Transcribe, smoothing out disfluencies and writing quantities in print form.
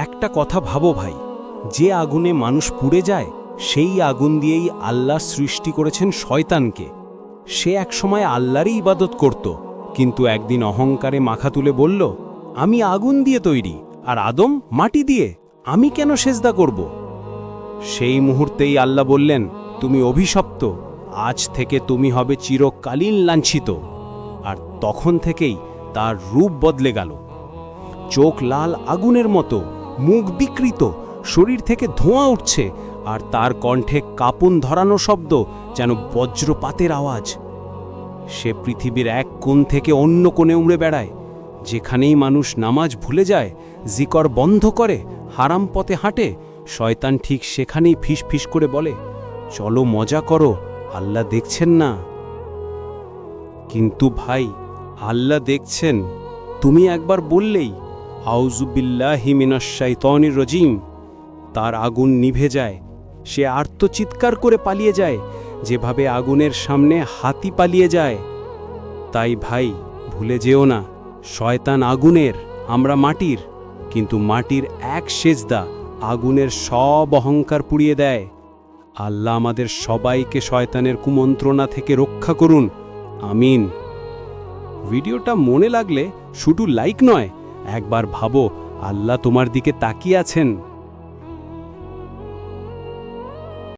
একটা কথা ভাবো ভাই, যে আগুনে মানুষ পুড়ে যায় সেই আগুন দিয়েই আল্লাহ সৃষ্টি করেছেন শয়তানকে। সে একসময় আল্লাহরই ইবাদত করত, কিন্তু একদিন অহংকারে মাথা তুলে বলল, আমি আগুন দিয়ে তৈরি আর আদম মাটি দিয়ে, আমি কেন সেজদা করব? সেই মুহূর্তেই আল্লাহ বললেন, তুমি অভিশপ্ত, আজ থেকে তুমি হবে চিরকালীন লাঞ্ছিত। আর তখন থেকেই তার রূপ বদলে গেল। চোখ লাল আগুনের মতো, মুখ বিকৃত, শরীর থেকে ধোঁয়া উঠছে, আর তার কণ্ঠে কাঁপুন ধরানো শব্দ, যেন বজ্রপাতের আওয়াজ। সে পৃথিবীর এক কোণ থেকে অন্য কোণে উড়ে বেড়ায়। যেখানেই মানুষ নামাজ ভুলে যায়, জিকর বন্ধ করে, হারাম পথে হাঁটে, শয়তান ঠিক সেখানেই ফিসফিস করে বলে, চলো মজা করো, আল্লাহ দেখছেন না। কিন্তু ভাই, আল্লাহ দেখছেন। তুমি একবার বললেই, আউযুবিল্লাহি মিনাশ শাইতানির রাজিম, তার আগুন নিভে যায়। সে আর্তচিৎকার করে পালিয়ে যায়, যেভাবে আগুনের সামনে হাতি পালিয়ে যায়। তাই ভাই, ভুলে যেও না, শয়তান আগুনের, আমরা মাটির, কিন্তু মাটির এক সেজদা আগুনের সব অহংকার পুড়িয়ে দেয়। আল্লাহ আমাদের সবাইকে শয়তানের কুমন্ত্রণা থেকে রক্ষা করুন, আমিন। ভিডিওটা মনে লাগলে শুধু লাইক নয়, একবার ভাবো, আল্লাহ তোমার দিকে তাকিয়ে আছেন।